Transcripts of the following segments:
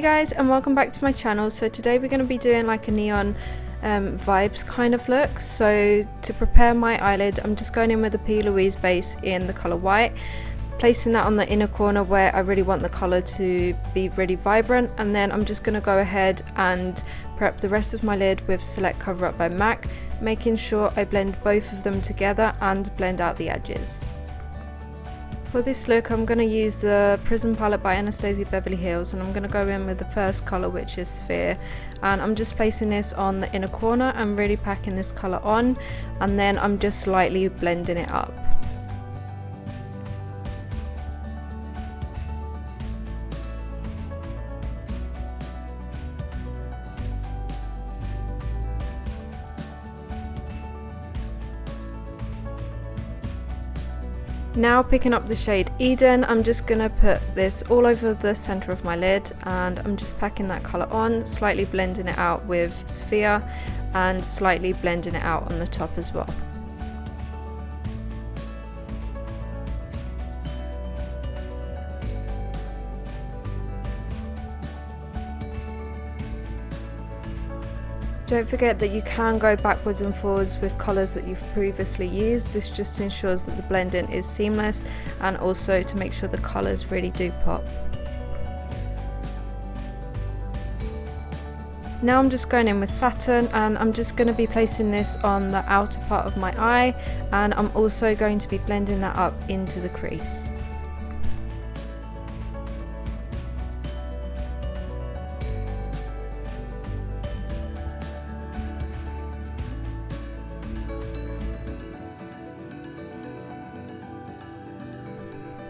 Hey guys, and welcome back to my channel. So today we're going to be doing like a neon vibes kind of look. So to prepare my eyelid, I'm just going in with the P. Louise base in the colour white, placing that on the inner corner where I really want the colour to be really vibrant, and then I'm just going to go ahead and prep the rest of my lid with Select Cover Up by MAC, making sure I blend both of them together and blend out the edges. For this look, I'm going to use the Prism palette by Anastasia Beverly Hu, and I'm going to go in with the first colour, which is Sphere, and I'm just placing this on the inner corner and really packing this colour on, and then I'm just slightly blending it up. Now picking up the shade Eden, I'm just going to put this all over the centre of my lid, and I'm just packing that colour on, slightly blending it out with Sphere and slightly blending it out on the top as well. Don't forget that you can go backwards and forwards with colours that you've previously used. This just ensures that the blending is seamless, and also to make sure the colours really do pop. Now I'm just going in with Saturn, and I'm just going to be placing this on the outer part of my eye, and I'm also going to be blending that up into the crease.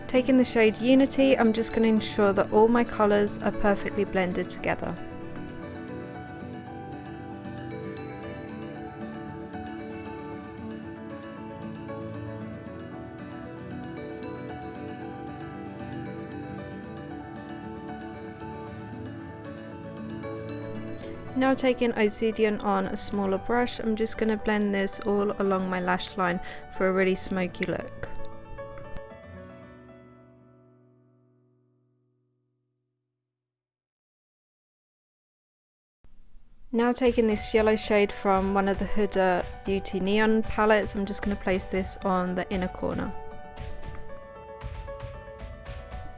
Taking the shade Unity, I'm just going to ensure that all my colours are perfectly blended together. Now taking Obsidian on a smaller brush, I'm just going to blend this all along my lash line for a really smoky look. Now taking this yellow shade from one of the Huda Beauty neon palettes, I'm just going to place this on the inner corner.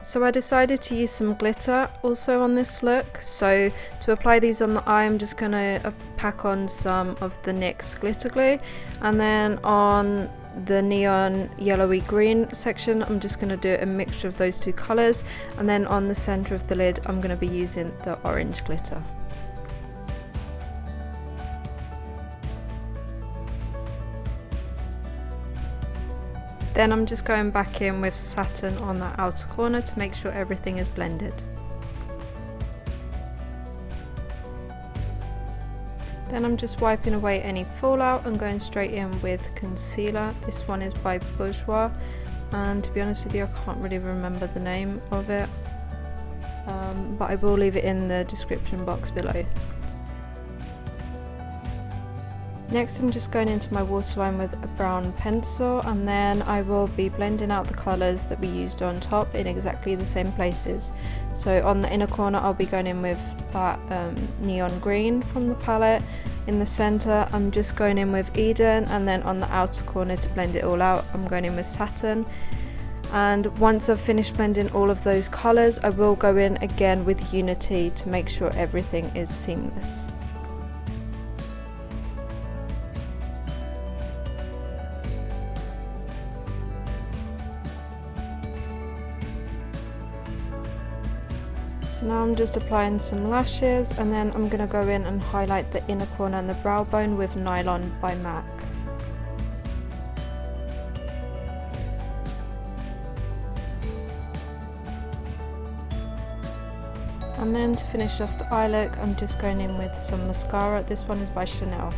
So I decided to use some glitter also on this look. So to apply these on the eye, I'm just going to pack on some of the NYX glitter glue, and then on the neon yellowy green section I'm just going to do a mixture of those two colours, and then on the centre of the lid I'm going to be using the orange glitter. Then I'm just going back in with Saturn on that outer corner to make sure everything is blended. Then I'm just wiping away any fallout and going straight in with concealer. This one is by Bourjois, and to be honest with you I can't really remember the name of it, but I will leave it in the description box below. Next I'm just going into my waterline with a brown pencil, and then I will be blending out the colours that we used on top in exactly the same places. So on the inner corner I'll be going in with that neon green from the palette. In the centre I'm just going in with Eden, and then on the outer corner to blend it all out I'm going in with Saturn. And once I've finished blending all of those colours I will go in again with Unity to make sure everything is seamless. So now I'm just applying some lashes, and then I'm going to go in and highlight the inner corner and the brow bone with Nylon by MAC. And then to finish off the eye look I'm just going in with some mascara. This one is by Chanel.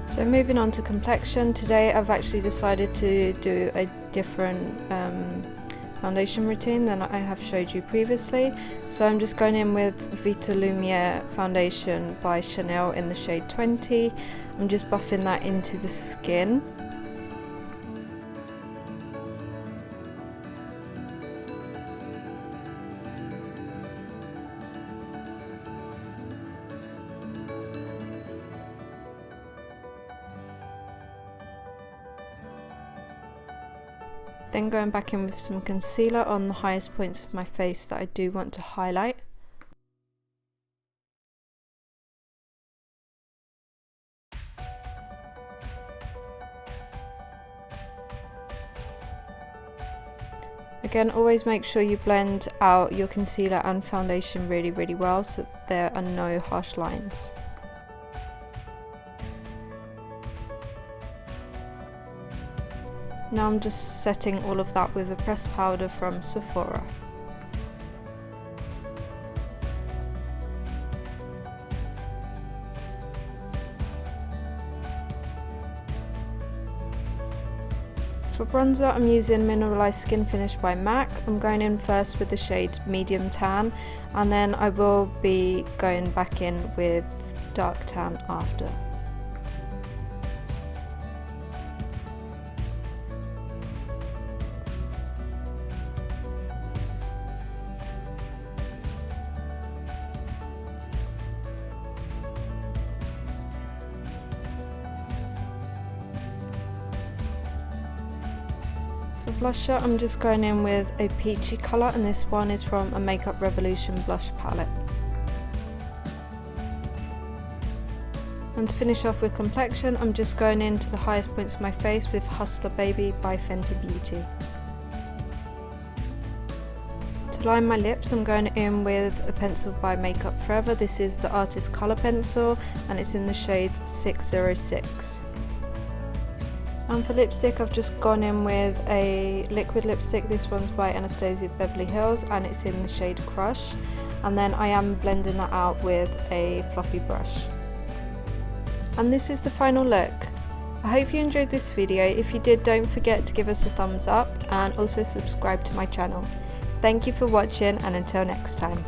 So moving on to complexion, today I've actually decided to do a different foundation routine than I have showed you previously. So I'm just going in with Vitalumiere foundation by Chanel in the shade 20. I'm just buffing that into the skin. Then going back in with some concealer on the highest points of my face that I do want to highlight. Again, always make sure you blend out your concealer and foundation really well so that there are no harsh lines. Now I'm just setting all of that with a pressed powder from Sephora. For bronzer, I'm using Mineralized Skin Finish by MAC. I'm going in first with the shade Medium Tan, and then I will be going back in with Dark Tan after. For blusher, I'm just going in with a peachy colour, and this one is from a Makeup Revolution blush palette. And to finish off with complexion, I'm just going into the highest points of my face with Hustler Baby by Fenty Beauty. To line my lips, I'm going in with a pencil by Makeup Forever. This is the Artist Colour Pencil, and it's in the shade 606. And for lipstick, I've just gone in with a liquid lipstick. This one's by Anastasia Beverly Hills, and it's in the shade Crush. And then I am blending that out with a fluffy brush. And this is the final look. I hope you enjoyed this video. If you did, don't forget to give us a thumbs up and also subscribe to my channel. Thank you for watching, and until next time.